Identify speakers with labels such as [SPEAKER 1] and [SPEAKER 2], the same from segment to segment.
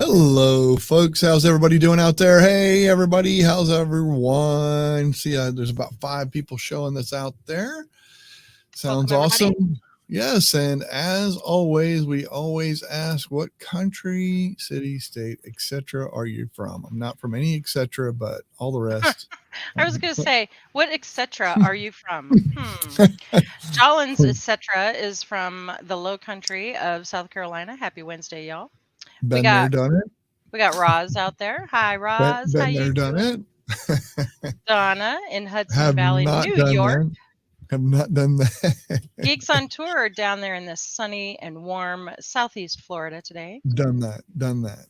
[SPEAKER 1] Hello, folks. How's everybody doing out there? Hey, everybody. How's everyone? See, there's about 5 people showing this out there. Sounds awesome. Yes. And as always, we always ask, what country, city, state, etc. are you from? I'm not from any etc., but all the rest.
[SPEAKER 2] I was going to say, what etc. are you from? Jollins etc. is from the low country of South Carolina. Happy Wednesday, y'all.
[SPEAKER 1] Been there, done it.
[SPEAKER 2] We got Roz out there. Hi, Roz.
[SPEAKER 1] Been there, done
[SPEAKER 2] it. Donna in Hudson Valley, New York.
[SPEAKER 1] Have not done that.
[SPEAKER 2] Geeks on tour down there in the sunny and warm southeast Florida today.
[SPEAKER 1] Done that.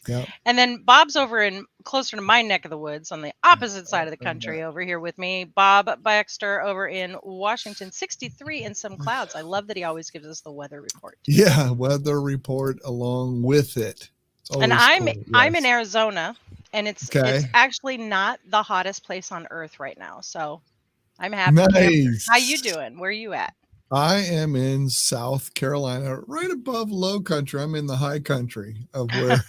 [SPEAKER 1] Yep.
[SPEAKER 2] And then Bob's over in closer to my neck of the woods on the opposite side of the country over here with me. Bob Baxter over in Washington, 63 and some clouds. I love that he always gives us the weather report.
[SPEAKER 1] Yeah, weather report along with it.
[SPEAKER 2] And I'm in Arizona, and it's actually not the hottest place on earth right now. So I'm happy.
[SPEAKER 1] Nice.
[SPEAKER 2] How you doing? Where are you at?
[SPEAKER 1] I am in South Carolina, right above low country. I'm in the high country of where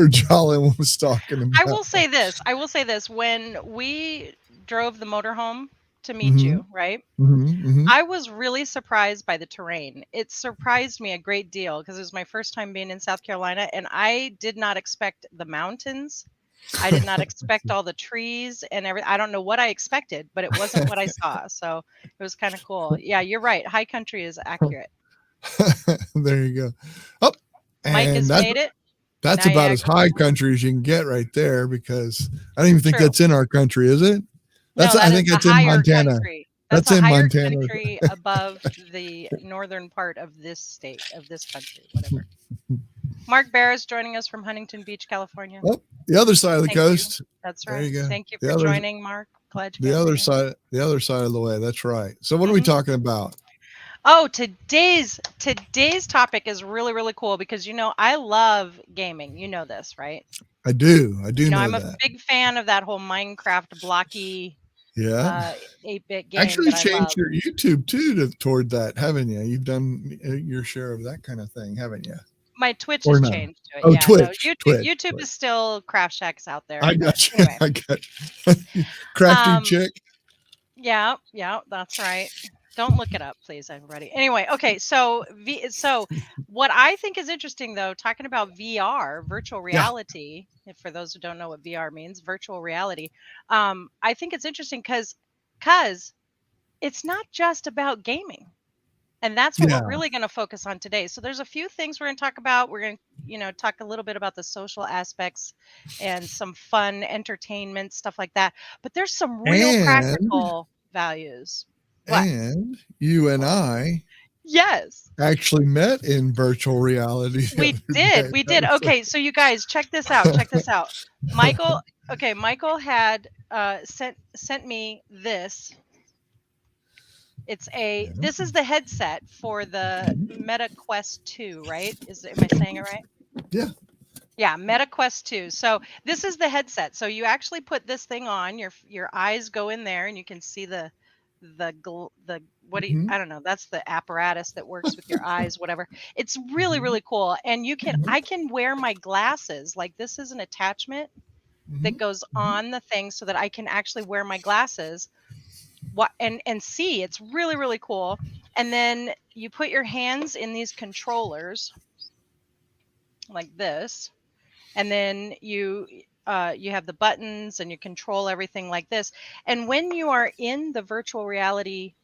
[SPEAKER 1] Jolly was talking about.
[SPEAKER 2] I will say this. When we drove the motorhome to meet you, right? I was really surprised by the terrain. It surprised me a great deal because it was my first time being in South Carolina, and I did not expect the mountains. I did not expect all the trees and everything. I don't know what I expected, but it wasn't what I saw. So it was kind of cool. Yeah, you're right. High country is accurate.
[SPEAKER 1] There you go. Oh,
[SPEAKER 2] Mike has made it.
[SPEAKER 1] That's about as high country as you can get right there, because I don't even think that's in our country, is it? I think it's in Montana.
[SPEAKER 2] Country. That's in Montana. Country above the northern part of this state, of this country, whatever. Mark Bear is joining us from Huntington Beach, California.
[SPEAKER 1] Oh, the other side of the coast.
[SPEAKER 2] That's right. Thank you for joining, Mark. Glad you
[SPEAKER 1] the other side of the way. That's right. So what are we talking about?
[SPEAKER 2] Oh, today's topic is really, really cool because, I love gaming. You know this, right?
[SPEAKER 1] I do. Know
[SPEAKER 2] I'm a big fan of that whole Minecraft blocky 8-bit game.
[SPEAKER 1] Actually changed your YouTube too toward that, haven't you? You've done your share of that kind of thing, haven't you?
[SPEAKER 2] My Twitch has changed to it.
[SPEAKER 1] Oh, Twitch.
[SPEAKER 2] No, YouTube is still Craft Shacks out there.
[SPEAKER 1] I got you. Anyway. I got you. Crafty chick.
[SPEAKER 2] Yeah, that's right. Don't look it up, please, everybody. Anyway, okay, so what I think is interesting, though, talking about VR, virtual reality, for those who don't know what VR means, virtual reality, I think it's interesting because it's not just about gaming. And that's what we're really going to focus on today. So there's a few things we're going to talk about. We're going to, talk a little bit about the social aspects and some fun entertainment, stuff like that. But there's some real practical values. What?
[SPEAKER 1] And you and I actually met in virtual reality.
[SPEAKER 2] We did. Okay, so you guys, check this out. Michael had sent me this. This is the headset for the Meta Quest 2, right? Am I saying it right?
[SPEAKER 1] Yeah.
[SPEAKER 2] Yeah, Meta Quest 2. So this is the headset. So you actually put this thing on, your eyes go in there and you can see I don't know, that's the apparatus that works with your eyes, whatever. It's really, really cool. And I can wear my glasses. Like, this is an attachment that goes on the thing so that I can actually wear my glasses and see. It's really, really cool. And then you put your hands in these controllers like this, and then you have the buttons and you control everything like this. And when you are in the virtual reality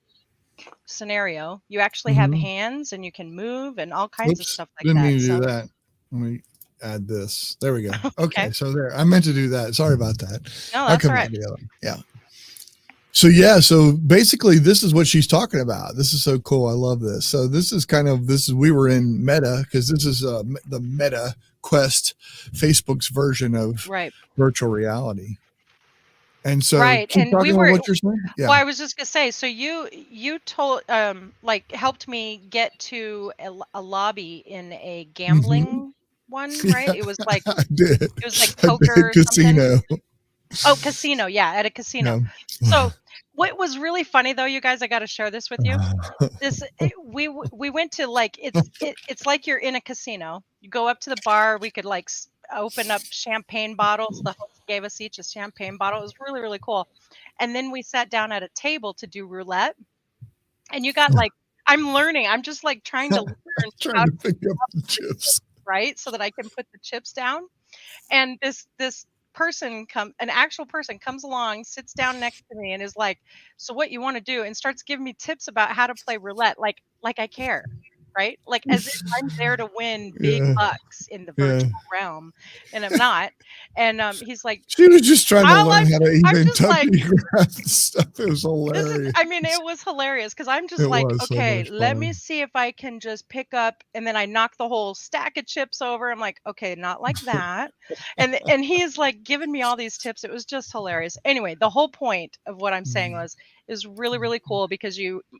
[SPEAKER 2] scenario, you actually have hands and you can move and all kinds of stuff like
[SPEAKER 1] that. Do that. Let me add this. There we go. Okay. So there, I meant to do that. Sorry about that.
[SPEAKER 2] No, that's all right.
[SPEAKER 1] Yeah. So basically this is what she's talking about. This is so cool. I love this. So we were in Meta, because this is the Meta Quest, Facebook's version of virtual reality. And so
[SPEAKER 2] and we were
[SPEAKER 1] what you're saying? Yeah.
[SPEAKER 2] Well, I was just gonna say, so you told helped me get to a lobby in a gambling one, right? It was like
[SPEAKER 1] I did.
[SPEAKER 2] It was like poker
[SPEAKER 1] casino.
[SPEAKER 2] Oh, casino. Yeah, at a casino.
[SPEAKER 1] Yeah.
[SPEAKER 2] What was really funny though, you guys, I got to share this with you. We went to like it's like you're in a casino. You go up to the bar. We could like open up champagne bottles. The host gave us each a champagne bottle. It was really really cool. And then we sat down at a table to do roulette. And you got like I'm learning. I'm just like trying to learn
[SPEAKER 1] Trying
[SPEAKER 2] how
[SPEAKER 1] to
[SPEAKER 2] to
[SPEAKER 1] pick up the chips.
[SPEAKER 2] right so that I can put the chips down. And this an actual person comes along, sits down next to me and is like, "So what you want to do?" and starts giving me tips about how to play roulette like I care. Right? Like as if I'm there to win big
[SPEAKER 1] Yeah,
[SPEAKER 2] bucks in the
[SPEAKER 1] yeah.
[SPEAKER 2] virtual realm and I'm not. And he's like,
[SPEAKER 1] She was just trying to
[SPEAKER 2] all
[SPEAKER 1] learn how to
[SPEAKER 2] I'm
[SPEAKER 1] even
[SPEAKER 2] just like,
[SPEAKER 1] tuppy grab and stuff. It was
[SPEAKER 2] this is
[SPEAKER 1] hilarious.
[SPEAKER 2] I mean, it was hilarious because I'm just
[SPEAKER 1] It
[SPEAKER 2] like,
[SPEAKER 1] was so
[SPEAKER 2] "Okay,
[SPEAKER 1] much
[SPEAKER 2] let me
[SPEAKER 1] fun.
[SPEAKER 2] see if I can just pick up," and then I knock the whole stack of chips over. I'm like, "Okay, not like that." And he's like giving me all these tips. It was just hilarious. Anyway, the whole point of what I'm saying was is really really cool because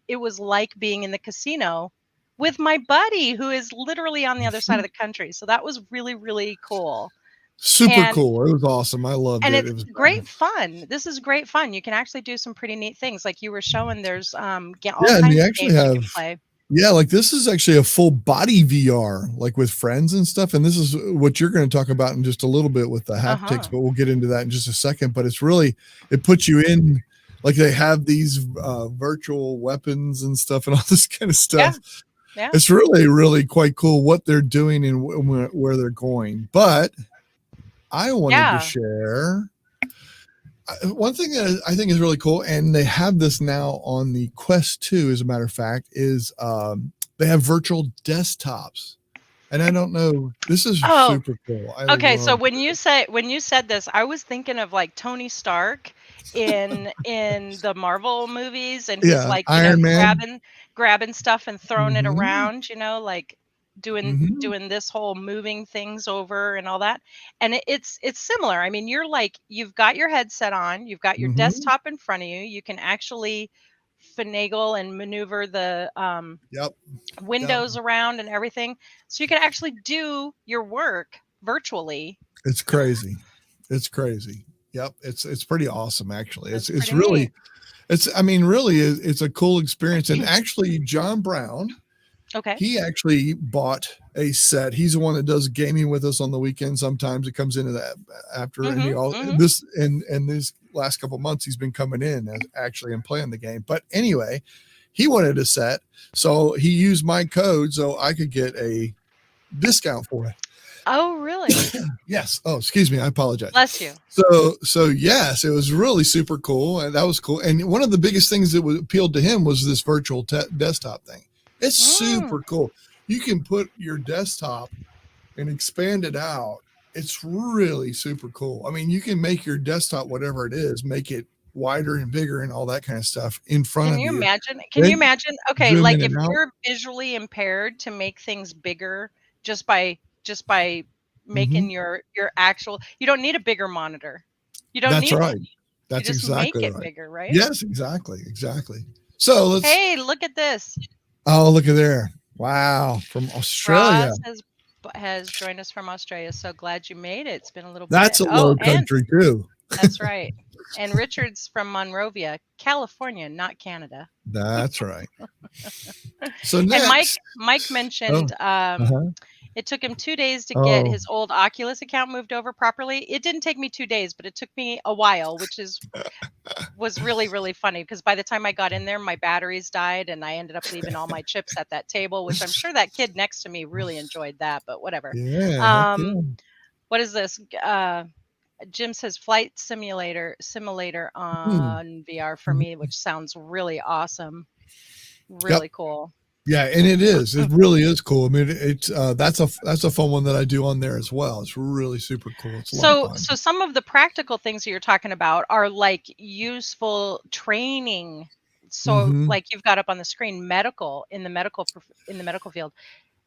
[SPEAKER 2] it was like being in the casino with my buddy who is literally on the other side of the country. So that was really really cool.
[SPEAKER 1] Super
[SPEAKER 2] And
[SPEAKER 1] cool. It was awesome. I loved
[SPEAKER 2] and
[SPEAKER 1] it.
[SPEAKER 2] it's
[SPEAKER 1] It was
[SPEAKER 2] great fun. This is great fun. You can actually do some pretty neat things. Like you were showing, there's all
[SPEAKER 1] yeah, and
[SPEAKER 2] kinds
[SPEAKER 1] you
[SPEAKER 2] of
[SPEAKER 1] actually
[SPEAKER 2] games you can
[SPEAKER 1] have
[SPEAKER 2] play.
[SPEAKER 1] yeah, like this is actually a full body VR, like with friends and stuff. And this is what you're going to talk about in just a little bit with the haptics,
[SPEAKER 2] Uh-huh.
[SPEAKER 1] but we'll get into that in just a second. But it's really it puts you in like they have these virtual weapons and stuff and all this kind of
[SPEAKER 2] Yeah.
[SPEAKER 1] stuff.
[SPEAKER 2] Yeah.
[SPEAKER 1] It's really, really quite cool what they're doing and where they're going. But I wanted to
[SPEAKER 2] Yeah.
[SPEAKER 1] share one thing that I think is really cool, and they have this now on the Quest 2, as a matter of fact, is they have virtual desktops. And I don't know, this is
[SPEAKER 2] Oh,
[SPEAKER 1] super cool. I
[SPEAKER 2] okay. So
[SPEAKER 1] love
[SPEAKER 2] when you said this, I was thinking of like Tony Stark in the Marvel movies, and he's
[SPEAKER 1] yeah,
[SPEAKER 2] like,
[SPEAKER 1] Iron Man.
[SPEAKER 2] grabbing stuff and throwing it
[SPEAKER 1] Hmm.
[SPEAKER 2] around, like
[SPEAKER 1] Hmm.
[SPEAKER 2] doing this whole moving things over and all that. And it's similar. I mean, you're like you've got your headset on, you've got your
[SPEAKER 1] Hmm.
[SPEAKER 2] desktop in front of you. You can actually finagle and maneuver the
[SPEAKER 1] Yep. Yep.
[SPEAKER 2] windows around and everything. So you can actually do your work virtually.
[SPEAKER 1] It's crazy. It's crazy. Yep. It's pretty awesome, actually.
[SPEAKER 2] That's
[SPEAKER 1] It's
[SPEAKER 2] pretty neat.
[SPEAKER 1] really I mean, really, it's a cool experience. And actually, John Brown,
[SPEAKER 2] Okay.
[SPEAKER 1] he actually bought a set. He's the one that does gaming with us on the weekend. Sometimes it comes into that after, and he
[SPEAKER 2] Mhm.
[SPEAKER 1] all
[SPEAKER 2] Mhm.
[SPEAKER 1] this and these last couple of months he's been coming in as actually and playing the game. But anyway, he wanted a set, so he used my code so I could get a discount for it.
[SPEAKER 2] Oh, really?
[SPEAKER 1] Yes. Oh, excuse me. I apologize.
[SPEAKER 2] Bless you.
[SPEAKER 1] So yes, it was really super cool, and that was cool. And one of the biggest things that appealed to him was this virtual desktop thing. It's
[SPEAKER 2] Mm.
[SPEAKER 1] super cool. You can put your desktop and expand it out. It's really super cool. I mean, you can make your desktop whatever it is, make it wider and bigger and all that kind of stuff in front
[SPEAKER 2] Can
[SPEAKER 1] of
[SPEAKER 2] you
[SPEAKER 1] you.
[SPEAKER 2] imagine? Can you
[SPEAKER 1] Then
[SPEAKER 2] imagine? Okay,
[SPEAKER 1] zoom in
[SPEAKER 2] like if
[SPEAKER 1] and out.
[SPEAKER 2] you're visually impaired to make things bigger just by
[SPEAKER 1] Hmm.
[SPEAKER 2] making your actual you don't need a bigger monitor. You don't
[SPEAKER 1] That's
[SPEAKER 2] need one.
[SPEAKER 1] right.
[SPEAKER 2] You
[SPEAKER 1] That's
[SPEAKER 2] just make
[SPEAKER 1] exactly
[SPEAKER 2] it
[SPEAKER 1] right.
[SPEAKER 2] bigger, right?
[SPEAKER 1] Yes, exactly, exactly. So let's.
[SPEAKER 2] Hey, look at this.
[SPEAKER 1] Oh, look at there! Wow, from Australia.
[SPEAKER 2] Roz has joined us from Australia. So glad you made it. It's been a little
[SPEAKER 1] That's
[SPEAKER 2] bit.
[SPEAKER 1] a
[SPEAKER 2] Oh,
[SPEAKER 1] low
[SPEAKER 2] and
[SPEAKER 1] country too.
[SPEAKER 2] that's right. And Richard's from Monrovia, California, not Canada.
[SPEAKER 1] That's right. So
[SPEAKER 2] And
[SPEAKER 1] next,
[SPEAKER 2] Mike
[SPEAKER 1] oh,
[SPEAKER 2] mentioned
[SPEAKER 1] uh-huh.
[SPEAKER 2] it took him 2 days to get
[SPEAKER 1] Oh,
[SPEAKER 2] his old Oculus account moved over properly. It didn't take me 2 days, but it took me a while, which was really really funny because by the time I got in there, my batteries died, and I ended up leaving all my chips at that table, which I'm sure that kid next to me really enjoyed that. But whatever.
[SPEAKER 1] yeah, heck
[SPEAKER 2] Um,
[SPEAKER 1] yeah.
[SPEAKER 2] what is this? Jim says flight simulator
[SPEAKER 1] Hmm.
[SPEAKER 2] on VR for
[SPEAKER 1] Mhm.
[SPEAKER 2] me, which sounds really awesome,
[SPEAKER 1] Yep.
[SPEAKER 2] really cool.
[SPEAKER 1] Yeah, and it is. It really is cool. I mean, it's that's a fun one that I do on there as well. It's really super cool. It's a lot of fun.
[SPEAKER 2] So some of the practical things that you're talking about are like useful training. So
[SPEAKER 1] Hmm.
[SPEAKER 2] like you've got up on the screen in the medical field.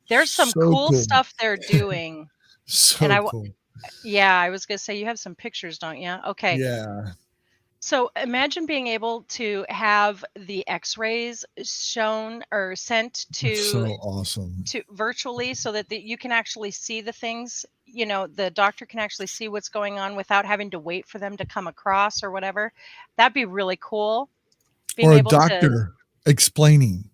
[SPEAKER 2] There's some
[SPEAKER 1] So
[SPEAKER 2] cool
[SPEAKER 1] cool.
[SPEAKER 2] stuff they're doing. And
[SPEAKER 1] So cool.
[SPEAKER 2] yeah, I was going to say you have some pictures, don't you? Okay.
[SPEAKER 1] Yeah.
[SPEAKER 2] So imagine being able to have the x-rays shown or sent
[SPEAKER 1] So awesome.
[SPEAKER 2] to virtually so that you can actually see the things, the doctor can actually see what's going on without having to wait for them to come across or whatever. That'd be really cool. being
[SPEAKER 1] Or a
[SPEAKER 2] able to
[SPEAKER 1] doctor explaining.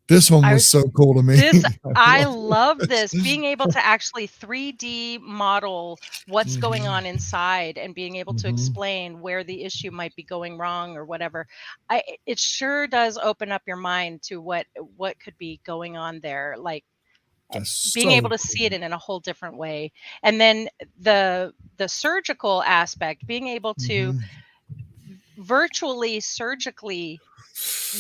[SPEAKER 1] This one
[SPEAKER 2] I
[SPEAKER 1] was
[SPEAKER 2] was
[SPEAKER 1] so cool to me.
[SPEAKER 2] this
[SPEAKER 1] I
[SPEAKER 2] I
[SPEAKER 1] love
[SPEAKER 2] love
[SPEAKER 1] this.
[SPEAKER 2] this, being able to actually 3D model what's going
[SPEAKER 1] Mhm,
[SPEAKER 2] on inside and being able to
[SPEAKER 1] mhm.
[SPEAKER 2] explain where the issue might be going wrong or whatever. It sure does open up your mind to what could be going on there, like,
[SPEAKER 1] That's
[SPEAKER 2] being able
[SPEAKER 1] so
[SPEAKER 2] to see it
[SPEAKER 1] cool.
[SPEAKER 2] in a whole different way. And then the surgical aspect, being able to
[SPEAKER 1] Mhm.
[SPEAKER 2] virtually surgically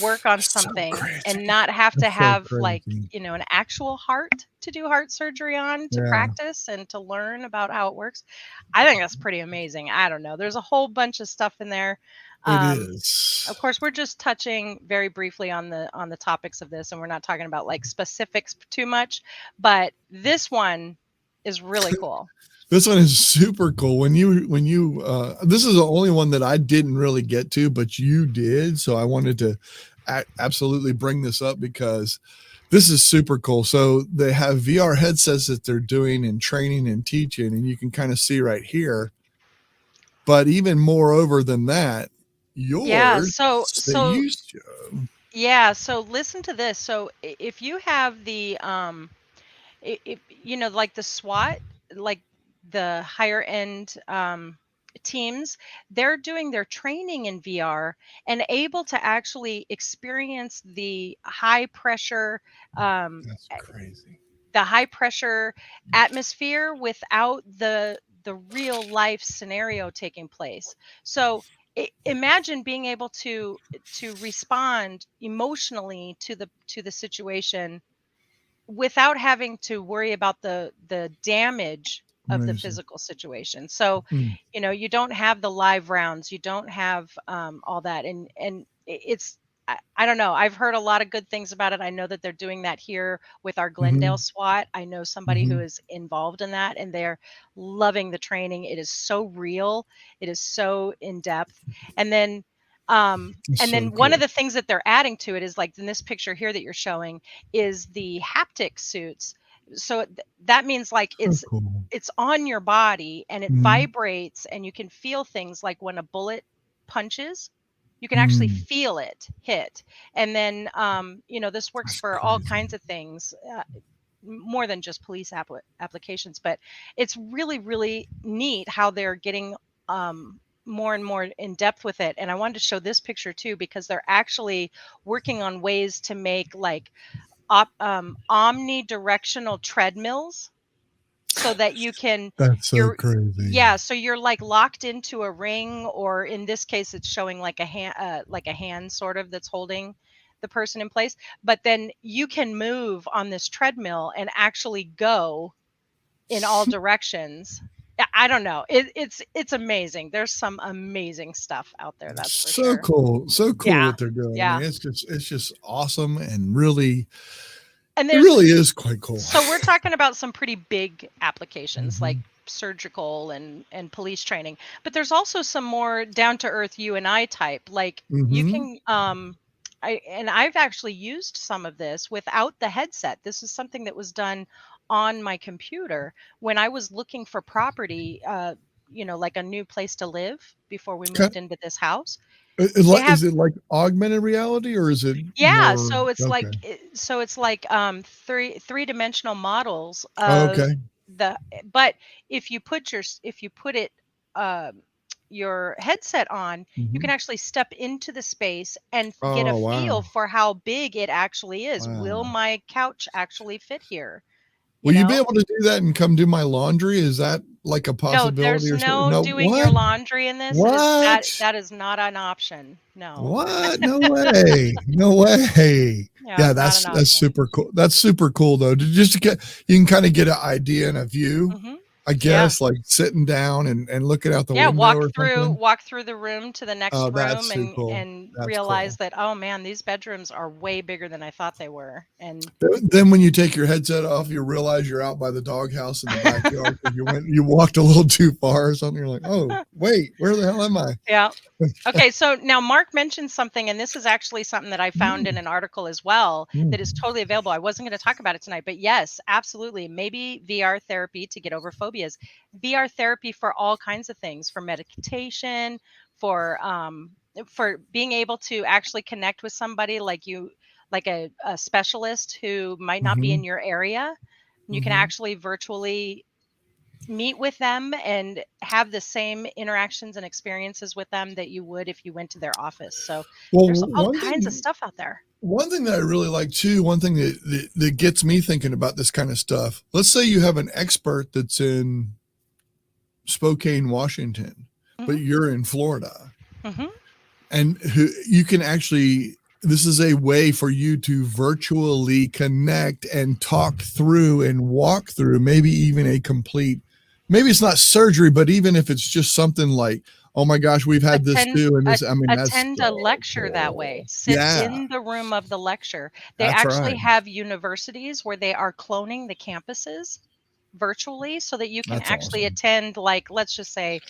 [SPEAKER 2] work on
[SPEAKER 1] That's so
[SPEAKER 2] something and
[SPEAKER 1] crazy.
[SPEAKER 2] not have to
[SPEAKER 1] That's so
[SPEAKER 2] have, like,
[SPEAKER 1] crazy.
[SPEAKER 2] an actual heart to do heart surgery on, to
[SPEAKER 1] Yeah,
[SPEAKER 2] practice and to learn about how it works. I think that's pretty amazing. I don't know. There's a whole bunch of stuff in there.
[SPEAKER 1] it
[SPEAKER 2] Um,
[SPEAKER 1] is.
[SPEAKER 2] of course, we're just touching very briefly on the topics of this, and we're not talking about like specifics too much, but this one is really cool.
[SPEAKER 1] This one is super cool. This is the only one that I didn't really get to, but you did. So I wanted to absolutely bring this up because this is super cool. So they have VR headsets that they're doing and training and teaching, and you can kind of see right here. But even moreover than that,
[SPEAKER 2] Yeah,
[SPEAKER 1] yours
[SPEAKER 2] so
[SPEAKER 1] that
[SPEAKER 2] so
[SPEAKER 1] you show.
[SPEAKER 2] yeah, so listen to this. So if you have the if like the SWAT, like the higher end teams, they're doing their training in VR and able to actually experience um,
[SPEAKER 1] That's crazy.
[SPEAKER 2] the high pressure atmosphere without the real life scenario taking place. So imagine being able to respond emotionally to the situation without having to worry about the damage of the
[SPEAKER 1] Amazing.
[SPEAKER 2] physical situation. So,
[SPEAKER 1] Mm.
[SPEAKER 2] you don't have the live rounds, you don't have all that, and it's I don't know. I've heard a lot of good things about it. I know that they're doing that here with our Glendale
[SPEAKER 1] Mhm.
[SPEAKER 2] SWAT. I know somebody who
[SPEAKER 1] Mhm.
[SPEAKER 2] is involved in that, and they're loving the training. It is so real. It is so in depth. And then,
[SPEAKER 1] It's so
[SPEAKER 2] one of
[SPEAKER 1] cool.
[SPEAKER 2] the things that they're adding to it is like in this picture here that you're showing is the haptic suits. So that means like
[SPEAKER 1] So cool.
[SPEAKER 2] it's on your body and it
[SPEAKER 1] Mhm.
[SPEAKER 2] vibrates and you can feel things like when a bullet punches, you can actually
[SPEAKER 1] Mm.
[SPEAKER 2] feel it hit. And then this works
[SPEAKER 1] That's
[SPEAKER 2] for all
[SPEAKER 1] crazy.
[SPEAKER 2] kinds of things. More than just police applications, but it's really, really neat how they're getting more and more in depth with it. And I wanted to show this picture too because they're actually working on ways to make like omnidirectional treadmills so that you can
[SPEAKER 1] That's so
[SPEAKER 2] you're
[SPEAKER 1] crazy.
[SPEAKER 2] yeah, so you're like locked into a ring, or in this case it's showing like a hand sort of that's holding the person in place, but then you can move on this treadmill and actually go in all directions. I don't know, it's amazing. There's some amazing stuff out there, that's for
[SPEAKER 1] So
[SPEAKER 2] sure.
[SPEAKER 1] cool. So cool
[SPEAKER 2] Yeah,
[SPEAKER 1] what they're doing. I
[SPEAKER 2] yeah.
[SPEAKER 1] mean, it's just awesome and really
[SPEAKER 2] And
[SPEAKER 1] it
[SPEAKER 2] there's
[SPEAKER 1] really is quite cool.
[SPEAKER 2] So we're talking about some pretty big applications like
[SPEAKER 1] Mhm.
[SPEAKER 2] surgical and police training, but there's also some more down to earth you and I type. Like you
[SPEAKER 1] Mhm.
[SPEAKER 2] can I've actually used some of this without the headset. This is something that was done on my computer when I was looking for property, like a new place to live before we
[SPEAKER 1] Okay.
[SPEAKER 2] moved into this house. They have
[SPEAKER 1] Is it like augmented reality or is it
[SPEAKER 2] Yeah,
[SPEAKER 1] more okay.
[SPEAKER 2] so it's like three-dimensional models
[SPEAKER 1] Oh,
[SPEAKER 2] of
[SPEAKER 1] okay.
[SPEAKER 2] but if you put it um your headset on, you can
[SPEAKER 1] Mhm.
[SPEAKER 2] actually step into the space and get a
[SPEAKER 1] Oh,
[SPEAKER 2] feel
[SPEAKER 1] wow.
[SPEAKER 2] for how big it actually is. Will
[SPEAKER 1] Wow.
[SPEAKER 2] my couch actually fit here? You
[SPEAKER 1] Will you be
[SPEAKER 2] know?
[SPEAKER 1] able to do that and come do my laundry? Is that like a
[SPEAKER 2] No,
[SPEAKER 1] possibility
[SPEAKER 2] there's
[SPEAKER 1] or something?
[SPEAKER 2] no
[SPEAKER 1] No.
[SPEAKER 2] doing your
[SPEAKER 1] What?
[SPEAKER 2] laundry in this. It is
[SPEAKER 1] What?
[SPEAKER 2] that is not an option. No.
[SPEAKER 1] What? No way. No way.
[SPEAKER 2] Yeah,
[SPEAKER 1] Yeah,
[SPEAKER 2] not an
[SPEAKER 1] that's
[SPEAKER 2] option.
[SPEAKER 1] super cool. That's super cool though. Just to get you can kind of get an idea and a view,
[SPEAKER 2] Mhm.
[SPEAKER 1] I
[SPEAKER 2] Yeah.
[SPEAKER 1] guess, like sitting down and looking out the
[SPEAKER 2] Yeah,
[SPEAKER 1] window or something.
[SPEAKER 2] walk through the room to the
[SPEAKER 1] Oh,
[SPEAKER 2] next room
[SPEAKER 1] that's too
[SPEAKER 2] and
[SPEAKER 1] cool. That's
[SPEAKER 2] realize
[SPEAKER 1] cool.
[SPEAKER 2] that, oh man, these bedrooms are way bigger than I thought they were. And
[SPEAKER 1] Then when you take your headset off, you realize you're out by the doghouse in the backyard because you walked a little too far or something. You're like, oh wait, where the hell am I?
[SPEAKER 2] yeah. Okay, so now Mark mentioned something, and this is actually something that I found in
[SPEAKER 1] Mm,
[SPEAKER 2] an article as well that is
[SPEAKER 1] mm.
[SPEAKER 2] totally available. I wasn't going to talk about it tonight, but yes, absolutely. Maybe VR therapy to get over phobias. VR therapy for all kinds of things, for meditation, for for being able to actually connect with somebody like you, like a specialist who might not be in your area. You can actually virtually meet with them and have the same interactions and experiences with them that you would if you went to their office. So there's all kinds of stuff out there.
[SPEAKER 1] One thing that I really like too, one thing that gets me thinking about this kind of stuff. Let's say you have an expert that's in Spokane, Washington, but you're in Florida, and who you can actually. This is a way for you to virtually connect and talk through and walk through maybe even a complete, maybe it's not surgery, but even if it's just something like, oh my gosh, we've had this too. And this, I mean,
[SPEAKER 2] attend a lecture that way. Sit in the room of the lecture. They actually have universities where they are cloning the campuses virtually so that you can actually attend, like, let's just say,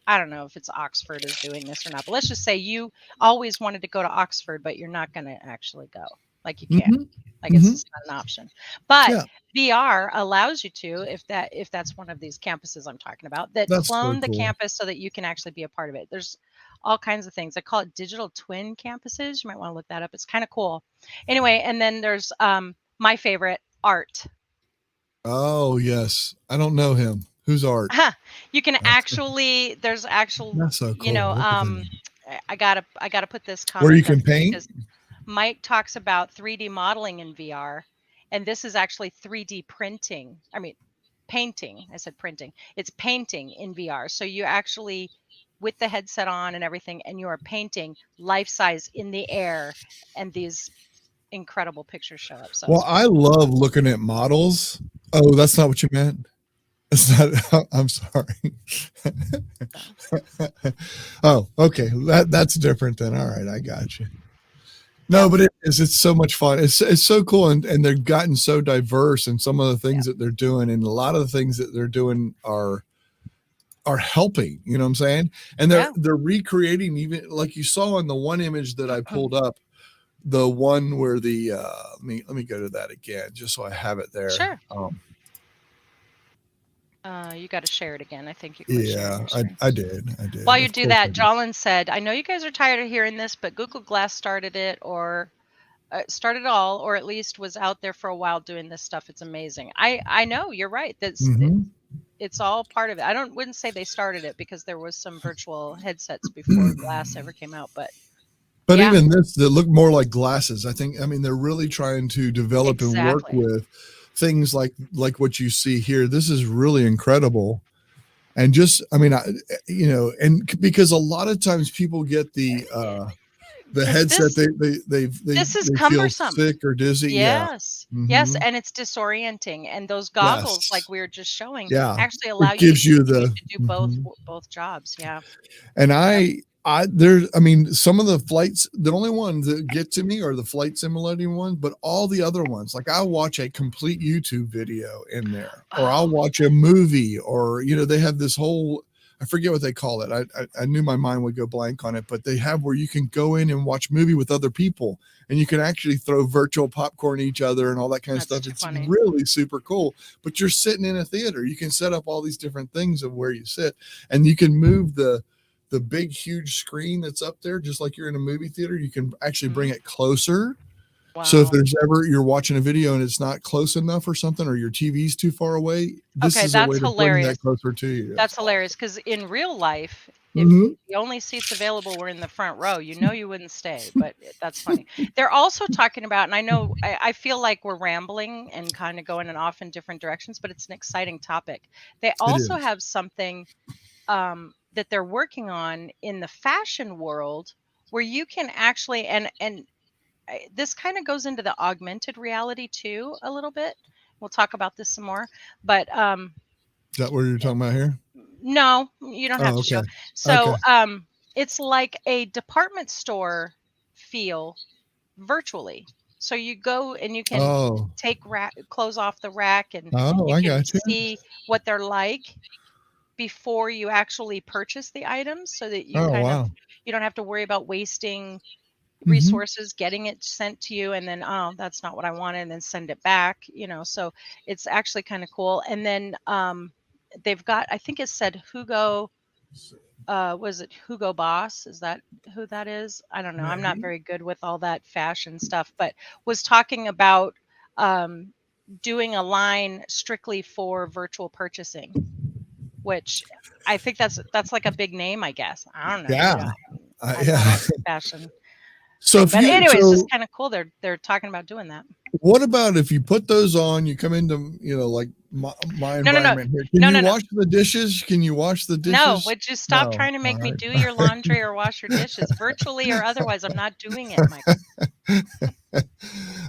[SPEAKER 2] I don't know if it's Oxford is doing this or not, but let's just say you always wanted to go to Oxford, but you're not going to actually go. Like, you can't. Like, it's just not an option. But VR allows you to, if that's one of these campuses I'm talking about, that clone the campus so that you can actually be a part of it. There's all kinds of things. I call it digital twin campuses. You might want to look that up. It's kind of cool. Anyway, and then there's my favorite, Art.
[SPEAKER 1] Oh, yes. I don't know him. Who's Art?
[SPEAKER 2] You can actually, there's actual,
[SPEAKER 1] so cool.
[SPEAKER 2] you know, I gotta put this comment
[SPEAKER 1] where you can paint.
[SPEAKER 2] Because Mike talks about 3D modeling in VR, and this is actually 3D printing. I mean, painting. I said printing. It's painting in VR. So you actually, with the headset on and everything, and you are painting life size in the air, and these incredible pictures show up. So
[SPEAKER 1] well, I love looking at models. Oh, that's not what you meant. It's not. I'm sorry. Oh, okay. That's different then. All right, I got you. No, but it's so much fun. It's so cool, and they've gotten so diverse in some of the things that they're doing, and a lot of the things that they're doing are helping. You know what I'm saying? And they're recreating, even like you saw in the one image that I pulled up, the one where the let me go to that again just so I have it there.
[SPEAKER 2] Sure. You got to share it again. I think you can.
[SPEAKER 1] Yeah, I did.
[SPEAKER 2] While you do that, Jolyn said, I know you guys are tired of hearing this, but Google Glass started it, or started all, or at least was out there for a while doing this stuff. It's amazing. I know, you're right. That's it's all part of it. Wouldn't say they started it, because there was some virtual headsets before Glass ever came out, but
[SPEAKER 1] even this, that look more like glasses. I mean, they're really trying to develop and work with things like what you see here. This is really incredible. And just, I mean, you know, and because a lot of times people get the headset, they feel sick or dizzy.
[SPEAKER 2] Yes. Yes. And it's disorienting. And those goggles, like we were just showing, actually allow
[SPEAKER 1] you to
[SPEAKER 2] do both jobs. Yeah.
[SPEAKER 1] And I mean, some of the flights, the only ones that get to me are the flight simulating ones, but all the other ones, like I'll watch a complete YouTube video in there, or I'll watch a movie, or, you know, they have this whole, I forget what they call it. I knew my mind would go blank on it, but they have where you can go in and watch movie with other people, and you can actually throw virtual popcorn at each other and all that kind of stuff. It's really super cool, but you're sitting in a theater. You can set up all these different things of where you sit, and you can move the big, huge screen that's up there, just like you're in a movie theater. You can actually bring it closer. Wow. So if there's ever, you're watching a video and it's not close enough or something, or your TV's too far away, this is a way to bring that closer to you.
[SPEAKER 2] That's hilarious, because in real life, if the only seats available were in the front row, you know, you wouldn't stay, but that's funny. They're also talking about, and I know, I feel like we're rambling and kind of going off in different directions, but it's an exciting topic. They also have something that they're working on in the fashion world, where you can actually, and this kind of goes into the augmented reality too a little bit. We'll talk about this some more, but
[SPEAKER 1] is that what you're talking about here?
[SPEAKER 2] No, you don't have to show. So it's like a department store feel virtually. So you go and you can take clothes off the rack, and you can see what they're like before you actually purchase the items, so that you you don't have to worry about wasting resources getting it sent to you, and then, that's not what I wanted, and then send it back, you know. So it's actually kind of cool. And then they've got, I think it said 𝐸𝐚𝐬𝐿 was it Hugo Boss? Is that who that is? I don't know. I'm not
[SPEAKER 1] Maybe.
[SPEAKER 2] very good with all that fashion stuff, but was talking about doing a line strictly for virtual purchasing, which I think that's like a big name, I guess. I don't know.
[SPEAKER 1] Yeah.
[SPEAKER 2] I'm not
[SPEAKER 1] Yeah.
[SPEAKER 2] a fashion
[SPEAKER 1] So
[SPEAKER 2] thing,
[SPEAKER 1] if
[SPEAKER 2] but
[SPEAKER 1] you
[SPEAKER 2] anyway, it's just
[SPEAKER 1] so
[SPEAKER 2] kind of cool. They're talking about doing that.
[SPEAKER 1] what about if you put those on, you come into, like my
[SPEAKER 2] No, no, no,
[SPEAKER 1] environment here. Can
[SPEAKER 2] no,
[SPEAKER 1] you
[SPEAKER 2] no, no.
[SPEAKER 1] wash the dishes? Can you wash the
[SPEAKER 2] No,
[SPEAKER 1] dishes?
[SPEAKER 2] would you stop
[SPEAKER 1] No.
[SPEAKER 2] trying to
[SPEAKER 1] All
[SPEAKER 2] make me
[SPEAKER 1] right.
[SPEAKER 2] do your laundry or wash your dishes virtually or otherwise? I'm not doing it, Michael.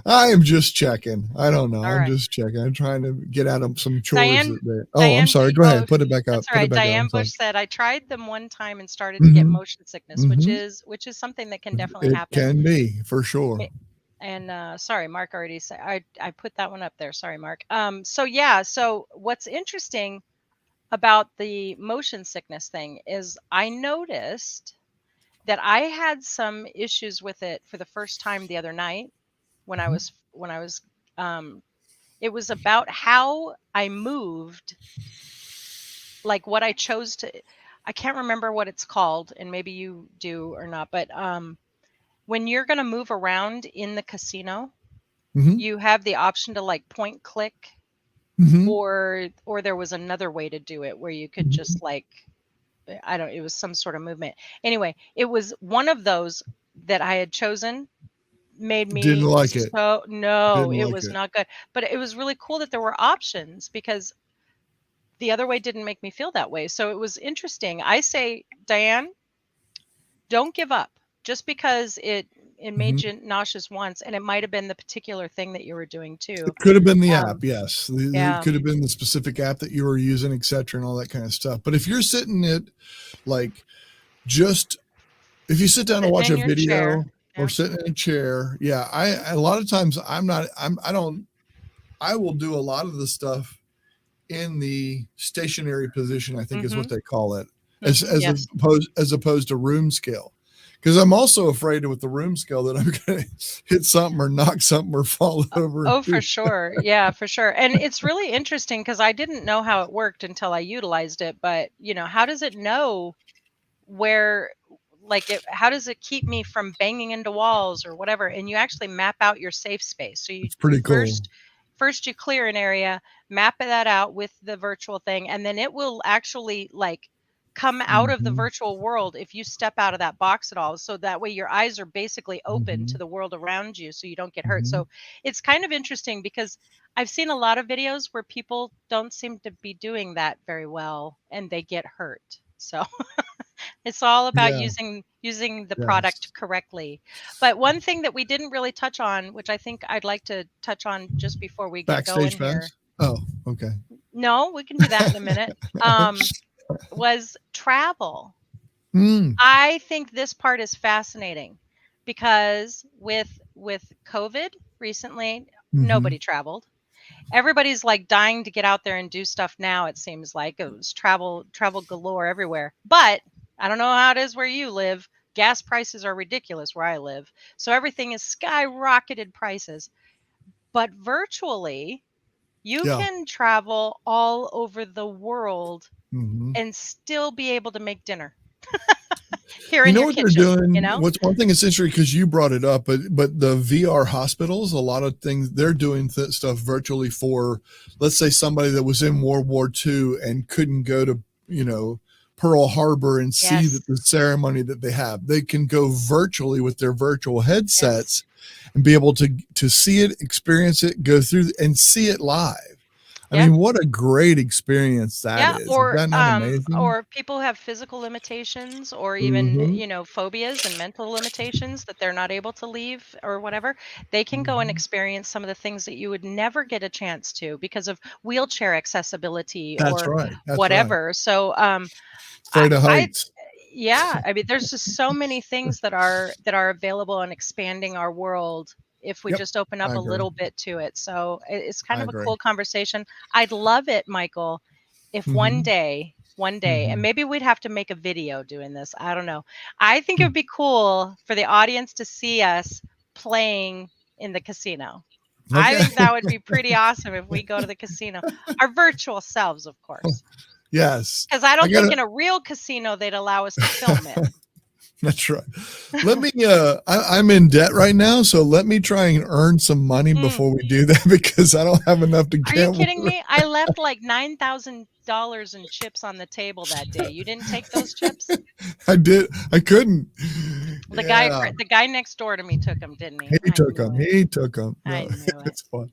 [SPEAKER 1] I am just checking. I don't know.
[SPEAKER 2] All
[SPEAKER 1] I'm
[SPEAKER 2] right.
[SPEAKER 1] just checking. I'm trying to get out of some chores
[SPEAKER 2] Diane
[SPEAKER 1] that they. Oh, I'm
[SPEAKER 2] Diane
[SPEAKER 1] sorry. Go ahead.
[SPEAKER 2] Bush.
[SPEAKER 1] Put it back up.
[SPEAKER 2] That's all
[SPEAKER 1] Put it
[SPEAKER 2] right.
[SPEAKER 1] back up. I'm
[SPEAKER 2] Diane
[SPEAKER 1] sorry.
[SPEAKER 2] Bush said I tried them one time and started to get
[SPEAKER 1] Mm-hmm.
[SPEAKER 2] motion sickness,
[SPEAKER 1] Mm-hmm.
[SPEAKER 2] which is something that can definitely
[SPEAKER 1] It
[SPEAKER 2] happen.
[SPEAKER 1] can be for sure.
[SPEAKER 2] And sorry, Mark already said I put that one up there. Sorry, Mark. So yeah, so what's interesting about the motion sickness thing is I noticed that I had some issues with it for the first time the other night when I was it was about how I moved, like what I chose to. I can't remember what it's called, and maybe you do or not, but when you're going to move around in the casino,
[SPEAKER 1] Mm-hmm.
[SPEAKER 2] you have the option to like point click,
[SPEAKER 1] Mm-hmm.
[SPEAKER 2] or there was another way to do it where you could just like, I don't, it was some sort of movement. Anyway, it was one of those that I had chosen made
[SPEAKER 1] Didn't
[SPEAKER 2] me
[SPEAKER 1] like it.
[SPEAKER 2] so, no,
[SPEAKER 1] Didn't
[SPEAKER 2] it
[SPEAKER 1] like
[SPEAKER 2] was
[SPEAKER 1] it.
[SPEAKER 2] not good. But it was really cool that there were options because the other way didn't make me feel that way. So it was interesting. I say, Diane, don't give up just because it
[SPEAKER 1] Mm-hmm.
[SPEAKER 2] made you nauseous once, and it might have been the particular thing that you were doing too.
[SPEAKER 1] It could have been the app,
[SPEAKER 2] Um,
[SPEAKER 1] yes. It
[SPEAKER 2] yeah,
[SPEAKER 1] could have been the specific app that you were using, etc., and all that kind of stuff. But if you're sitting at like just if you sit down and
[SPEAKER 2] sitting
[SPEAKER 1] watch
[SPEAKER 2] in
[SPEAKER 1] a
[SPEAKER 2] your chair.
[SPEAKER 1] video or
[SPEAKER 2] Yeah.
[SPEAKER 1] sit in a chair, yeah, I a lot of times I don't I will do a lot of the stuff in the stationary position, I think is
[SPEAKER 2] Mm-hmm.
[SPEAKER 1] what they call it,
[SPEAKER 2] Mm-hmm. Yes.
[SPEAKER 1] as opposed to room scale. Because I'm also afraid with the room scale that I'm going to hit something or knock something or fall over.
[SPEAKER 2] Oh, for sure. Yeah, for sure. And it's really interesting because I didn't know how it worked until I utilized it. But, how does it know where, like, how does it keep me from banging into walls or whatever? And you actually map out your safe space. So
[SPEAKER 1] It's pretty cool.
[SPEAKER 2] first you clear an area, map that out with the virtual thing, and then it will actually like come out of the
[SPEAKER 1] Mm-hmm.
[SPEAKER 2] virtual world if you step out of that box at all. So that way your eyes are basically open
[SPEAKER 1] Mm-hmm.
[SPEAKER 2] to the world around you so you don't get hurt.
[SPEAKER 1] Mm-hmm.
[SPEAKER 2] So it's kind of interesting because I've seen a lot of videos where people don't seem to be doing that very well and they get hurt. So it's all about
[SPEAKER 1] Yeah.
[SPEAKER 2] using the
[SPEAKER 1] Yes.
[SPEAKER 2] product correctly. But one thing that we didn't really touch on, which I think I'd like to touch on just before we get
[SPEAKER 1] Backstage
[SPEAKER 2] going here.
[SPEAKER 1] pass. Oh, okay.
[SPEAKER 2] No, we can do that in a minute. Was travel.
[SPEAKER 1] Mm.
[SPEAKER 2] I think this part is fascinating because with COVID recently,
[SPEAKER 1] Mm-hmm.
[SPEAKER 2] nobody traveled. Everybody's like dying to get out there and do stuff now. It seems like it was travel galore everywhere. But I don't know how it is where you live. Gas prices are ridiculous where I live. So everything is skyrocketed prices. But virtually, you
[SPEAKER 1] Yeah.
[SPEAKER 2] can travel all over the world
[SPEAKER 1] Mm-hmm.
[SPEAKER 2] and still be able to make dinner here
[SPEAKER 1] You
[SPEAKER 2] in
[SPEAKER 1] know
[SPEAKER 2] your
[SPEAKER 1] what they're
[SPEAKER 2] kitchen,
[SPEAKER 1] doing? What's one thing that's interesting because you brought it up, but the VR hospitals, a lot of things they're doing stuff virtually for, let's say somebody that was in World War II and couldn't go to Pearl Harbor and see
[SPEAKER 2] Yes.
[SPEAKER 1] that the ceremony that they have. They can go virtually with their virtual headsets
[SPEAKER 2] Yes.
[SPEAKER 1] and be able to see it, experience it, go through and see it live. I
[SPEAKER 2] Yeah.
[SPEAKER 1] mean, what a great experience that
[SPEAKER 2] Yeah,
[SPEAKER 1] is. Is that not amazing?
[SPEAKER 2] or people have physical limitations or even,
[SPEAKER 1] Mm-hmm.
[SPEAKER 2] phobias and mental limitations that they're not able to leave or whatever. They can go and
[SPEAKER 1] Mm-hmm.
[SPEAKER 2] experience some of the things that you would never get a chance to because of wheelchair accessibility
[SPEAKER 1] That's
[SPEAKER 2] or
[SPEAKER 1] right. That's right.
[SPEAKER 2] whatever. So, I,
[SPEAKER 1] Afraid of
[SPEAKER 2] I
[SPEAKER 1] heights.
[SPEAKER 2] yeah, I mean, there's just so many things that are available and expanding our world if we
[SPEAKER 1] Yep.
[SPEAKER 2] just open up
[SPEAKER 1] I
[SPEAKER 2] a
[SPEAKER 1] agree.
[SPEAKER 2] little bit to it. So it's kind
[SPEAKER 1] I
[SPEAKER 2] of a
[SPEAKER 1] agree.
[SPEAKER 2] cool conversation. I'd love it, Michael, if
[SPEAKER 1] Mm-hmm.
[SPEAKER 2] one day, and
[SPEAKER 1] Mm-hmm.
[SPEAKER 2] maybe we'd have to make a video doing this. I don't know. I think it would be cool for the audience to see us playing in the casino. I
[SPEAKER 1] Okay.
[SPEAKER 2] think that would be pretty awesome if we go to the casino, our virtual selves, of course.
[SPEAKER 1] Yes.
[SPEAKER 2] Because I don't think in a real casino they'd allow us to film it.
[SPEAKER 1] That's right. Let me, I'm in debt right now, so let me try and earn some money before we do that, because I don't have enough to
[SPEAKER 2] Are you kidding me? I left like $9,000 in chips on the table that day. You didn't take those chips?
[SPEAKER 1] I did. I couldn't.
[SPEAKER 2] The guy next door to me took them, didn't he?
[SPEAKER 1] He took them. He took them. No,
[SPEAKER 2] I knew it.
[SPEAKER 1] It's fun.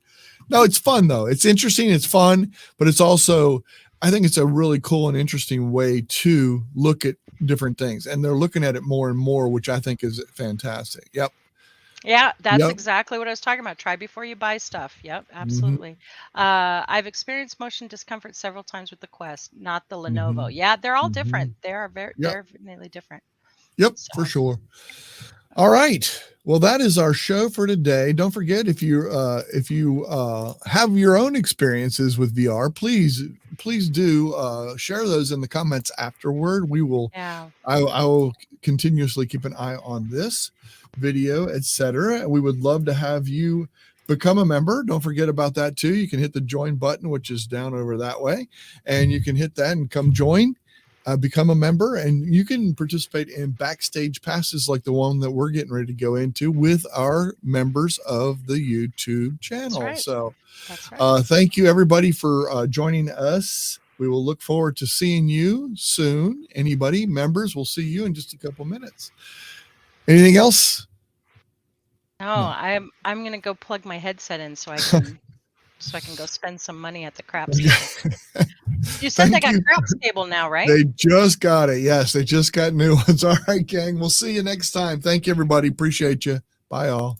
[SPEAKER 1] No, it's fun though. It's interesting. It's fun, but it's also, I think it's a really cool and interesting way to look at different things, and they're looking at it more and more, which I think is fantastic. Yep.
[SPEAKER 2] Yeah, that's exactly what I was talking about. Try before you buy stuff. Yep, absolutely. I've experienced motion discomfort several times with the Quest, not the Lenovo. Yeah, they're all different. They are they're definitely different.
[SPEAKER 1] Yep, for sure. All right. Well, that is our show for today. Don't forget, if you have your own experiences with VR, please do share those in the comments afterward. We will.
[SPEAKER 2] Yeah.
[SPEAKER 1] I will continuously keep an eye on this video, etc. We would love to have you become a member. Don't forget about that too. You can hit the join button, which is down over that way, and you can hit that and come join. Become a member, and you can participate in backstage passes like the one that we're getting ready to go into with our members of the YouTube channel.
[SPEAKER 2] That's right.
[SPEAKER 1] So
[SPEAKER 2] That's right.
[SPEAKER 1] thank you everybody for joining us. We will look forward to seeing you soon. Anybody, members, we'll see you in just a couple minutes. Anything else?
[SPEAKER 2] No, I'm gonna go plug my headset in so I can go spend some money at the craps table. You said they got craps table now, right?
[SPEAKER 1] They just got it. Yes, they just got new ones. All right, gang. We'll see you next time. Thank you, everybody. Appreciate you. Bye, all.